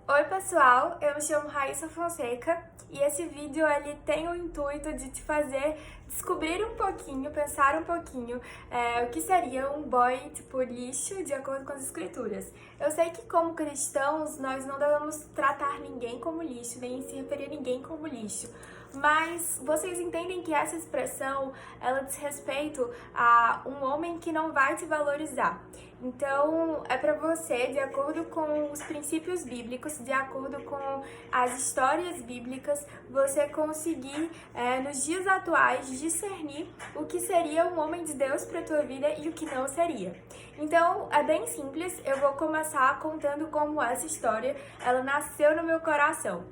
Oi pessoal, eu me chamo Raíssa Fonseca e esse vídeo ele tem o intuito de te fazer descobrir um pouquinho, pensar um pouquinho o que seria um boy tipo lixo de acordo com as escrituras. Eu sei que como cristãos nós não devemos tratar ninguém como lixo, nem se referir a ninguém como lixo. Mas vocês entendem que essa expressão, ela diz respeito a um homem que não vai te valorizar. Então, é para você, de acordo com os princípios bíblicos, de acordo com as histórias bíblicas, você conseguir, nos dias atuais, discernir o que seria um homem de Deus para a tua vida e o que não seria. Então, é bem simples, eu vou contando como essa história, ela nasceu no meu coração.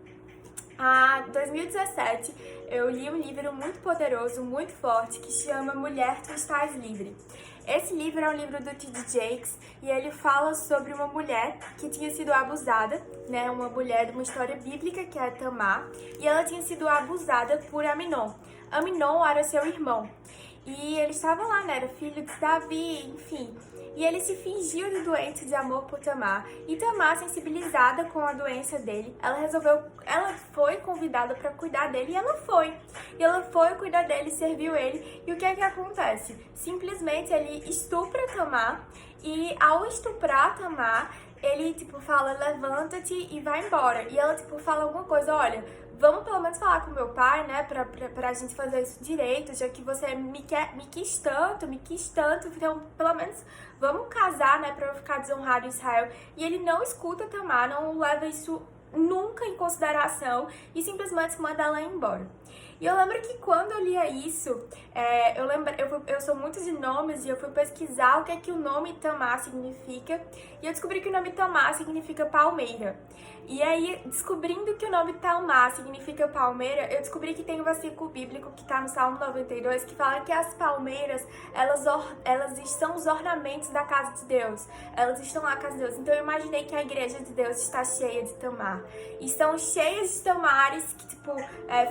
Em 2017, eu li um livro muito poderoso, muito forte, que chama Mulher, Tu Estás Livre. Esse livro é um livro do T.D. Jakes e ele fala sobre uma mulher que tinha sido abusada, né? Uma mulher de uma história bíblica que é Tamar, e ela tinha sido abusada por Aminon. Aminon era seu irmão. E ele estava lá, né? Era filho de Davi, enfim. E ele se fingiu de doente de amor por Tamar. E Tamar, sensibilizada com a doença dele, ela foi convidada para cuidar dele e ela foi. E ela foi cuidar dele, serviu ele. E o que é que acontece? Simplesmente ele estupra Tamar e ao estuprar Tamar, ele fala, levanta-te e vai embora. E ela fala alguma coisa, olha, vamos pelo menos falar com meu pai, né, pra gente fazer isso direito, já que você me quis tanto, então pelo menos vamos casar, né, pra eu ficar desonrado em Israel. E ele não escuta Tamar, não leva isso nunca em consideração e simplesmente manda ela embora. E eu lembro que quando eu lia isso, eu sou muito de nomes e eu fui pesquisar o que é que o nome Tamar significa e eu descobri que o nome Tamar significa palmeira. E aí, descobrindo que o nome Tamar significa palmeira, eu descobri que tem um versículo bíblico que está no Salmo 92 que fala que as palmeiras, elas são os ornamentos da casa de Deus. Elas estão lá na casa de Deus. Então eu imaginei que a igreja de Deus está cheia de Tamar. E estão cheias de Tamares que,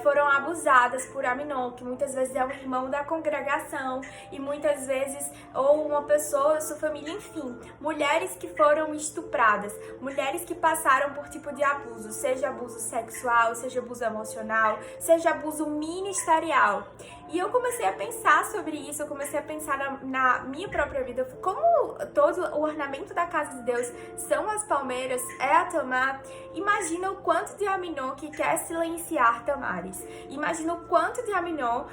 foram abusadas por Aminon, que muitas vezes é um irmão da congregação e muitas vezes, ou uma pessoa da sua família, enfim. Mulheres que foram estupradas, mulheres que passaram por tipo de abuso, seja abuso sexual, seja abuso emocional, seja abuso ministerial. E eu comecei a pensar sobre isso, eu comecei a pensar na minha própria vida, como todo o ornamento da casa de Deus são as palmeiras, é a Tamar. Imagina o quanto de Aminon que quer silenciar Tamares. Imagina o quanto de Aminon.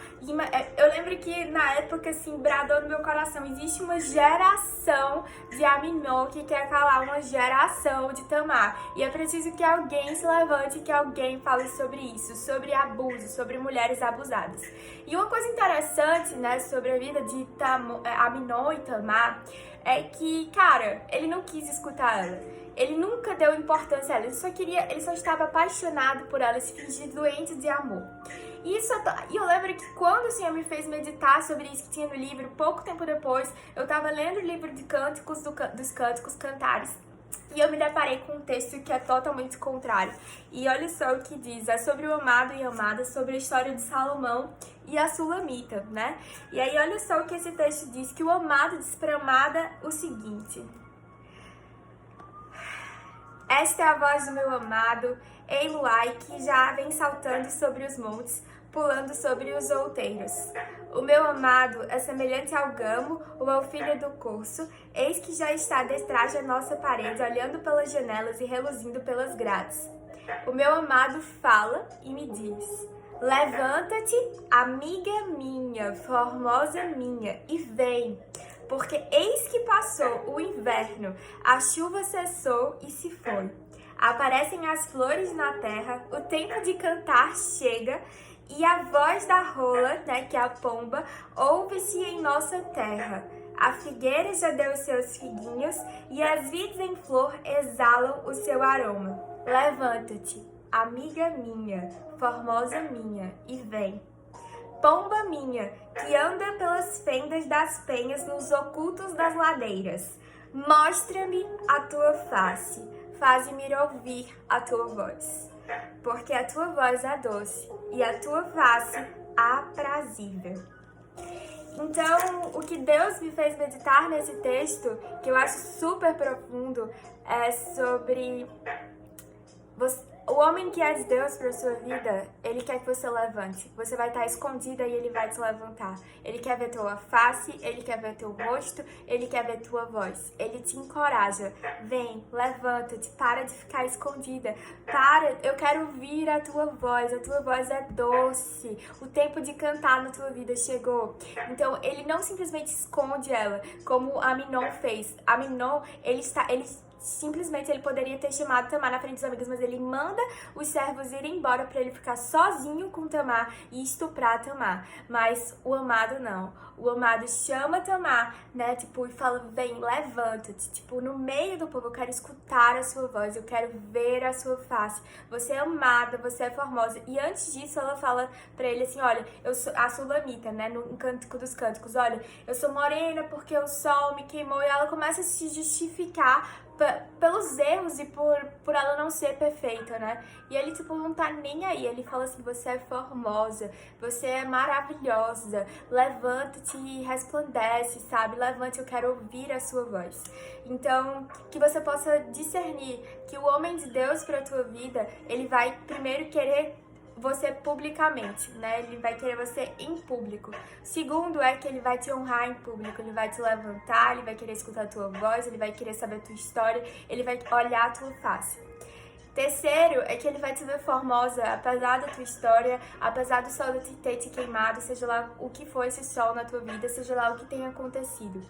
Eu lembro que na época, assim, bradou no meu coração, existe uma geração de Aminon que quer calar uma geração de Tamar. E é preciso que alguém se levante, que alguém fale sobre isso, sobre abuso, sobre mulheres abusadas. E uma coisa interessante, né, sobre a vida de Aminon e Tamar é que, cara, ele não quis escutar ela. Ele nunca deu importância a ela, ele só estava apaixonado por ela, se fingindo doente de amor. E eu lembro que quando o Senhor me fez meditar sobre isso que tinha no livro, pouco tempo depois, eu estava lendo o livro de cânticos, dos cânticos cantares, e eu me deparei com um texto que é totalmente contrário. E olha só o que diz, é sobre o amado e amada, sobre a história de Salomão e a Sulamita, né? E aí olha só o que esse texto diz, que o amado diz para a amada o seguinte: esta é a voz do meu amado, Ei-lo-ai, que já vem saltando sobre os montes, pulando sobre os outeiros. O meu amado é semelhante ao gamo ou ao filho do corso, eis que já está detrás da nossa parede, olhando pelas janelas e reluzindo pelas grades. O meu amado fala e me diz: levanta-te, amiga minha, formosa minha, e vem. Porque eis que passou o inverno, a chuva cessou e se foi. Aparecem as flores na terra, o tempo de cantar chega, e a voz da rola, né, que é a pomba, ouve-se em nossa terra. A figueira já deu os seus figuinhos, e as vides em flor exalam o seu aroma. Levanta-te, amiga minha, formosa minha, e vem. Pomba minha, que anda pelas fendas das penhas nos ocultos das ladeiras, mostra-me a tua face, faze-me ouvir a tua voz. Porque a tua voz é doce e a tua face aprazível. Então, o que Deus me fez meditar nesse texto, que eu acho super profundo, é sobre O homem que é de Deus para sua vida, ele quer que você levante. Você vai estar escondida e ele vai te levantar. Ele quer ver tua face, ele quer ver teu rosto, ele quer ver tua voz. Ele te encoraja. Vem, levanta-te, para de ficar escondida. Para, eu quero ouvir a tua voz é doce. O tempo de cantar na tua vida chegou. Então, ele não simplesmente esconde ela, como Aminon fez. Aminon, ele simplesmente ele poderia ter chamado Tamar na frente dos amigos, mas ele manda os servos irem embora para ele ficar sozinho com Tamar e estuprar Tamar. Mas o amado não. O amado chama Tamar, né, tipo, e fala, vem, levanta-te. Tipo, no meio do povo, eu quero escutar a sua voz, eu quero ver a sua face. Você é amada, você é formosa. E antes disso, ela fala pra ele assim, olha, eu sou a Sulamita, né, no Cântico dos Cânticos, olha, eu sou morena porque o sol me queimou. E ela começa a se justificar pelos erros e por ela não ser perfeita, né? E ele, tipo, não tá nem aí. Ele fala assim, você é formosa, você é maravilhosa, levanta-te e resplandece, sabe? Levante, eu quero ouvir a sua voz. Então, que você possa discernir que o homem de Deus pra tua vida, ele vai primeiro querer você publicamente, né? Ele vai querer você em público. Segundo é que ele vai te honrar em público, ele vai te levantar, ele vai querer escutar a tua voz, ele vai querer saber a tua história, ele vai olhar a tua face. Terceiro é que ele vai te ver formosa, apesar da tua história, apesar do sol ter te queimado, seja lá o que for esse sol na tua vida, seja lá o que tenha acontecido.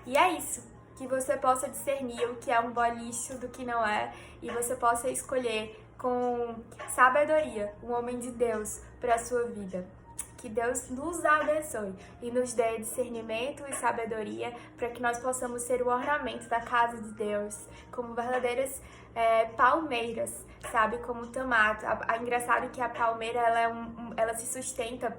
E é isso, que você possa discernir o que é um boy lixo do que não é, e você possa escolher com sabedoria um homem de Deus para a sua vida. Que Deus nos abençoe e nos dê discernimento e sabedoria para que nós possamos ser o ornamento da casa de Deus, como verdadeiras palmeiras, sabe? Como Tamar. Engraçado que a palmeira ela se sustenta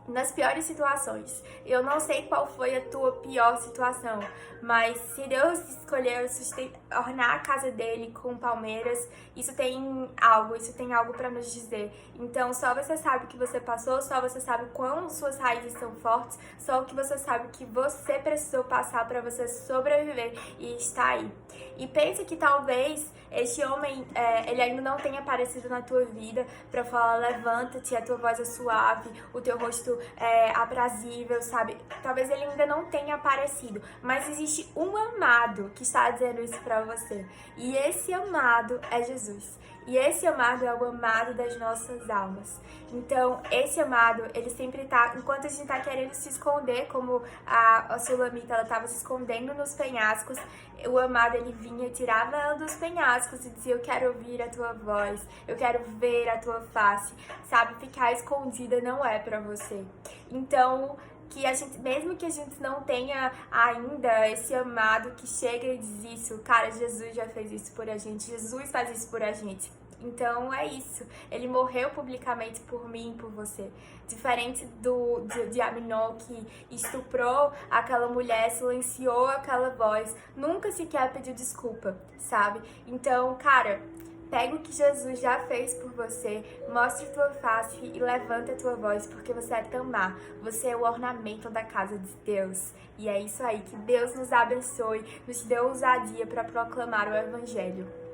nas piores situações. Eu não sei qual foi a tua pior situação, mas se Deus escolheu ornar a casa dele com palmeiras, isso tem algo para nos dizer. Então, só você sabe o que você passou, só você sabe quão suas raízes são fortes, só o que você sabe que você precisou passar para você sobreviver e estar aí. E pense que talvez este homem, ele ainda não tenha aparecido na tua vida para falar, levanta-te, a tua voz é suave, o teu rosto é aprazível, sabe? Talvez ele ainda não tenha aparecido, mas existe um amado que está dizendo isso para você. E esse amado é Jesus. E esse amado é o amado das nossas almas. Então, esse amado, ele sempre tá, enquanto a gente tá querendo se esconder, como a Sulamita, ela tava se escondendo nos penhascos, o amado, ele vinha e tirava ela dos penhascos e dizia, eu quero ouvir a tua voz, eu quero ver a tua face, sabe? Ficar escondida não é pra você. Então, que a gente, mesmo que a gente não tenha ainda esse amado que chega e diz isso, cara, Jesus já fez isso por a gente, Jesus faz isso por a gente. Então é isso, ele morreu publicamente por mim e por você. Diferente de Aminon, que estuprou aquela mulher, silenciou aquela voz, nunca sequer pediu desculpa, sabe? Então, cara, pega o que Jesus já fez por você, mostre tua face e levanta a tua voz, porque você é Tamar, você é o ornamento da casa de Deus. E é isso aí, que Deus nos abençoe, nos dê ousadia para proclamar o Evangelho.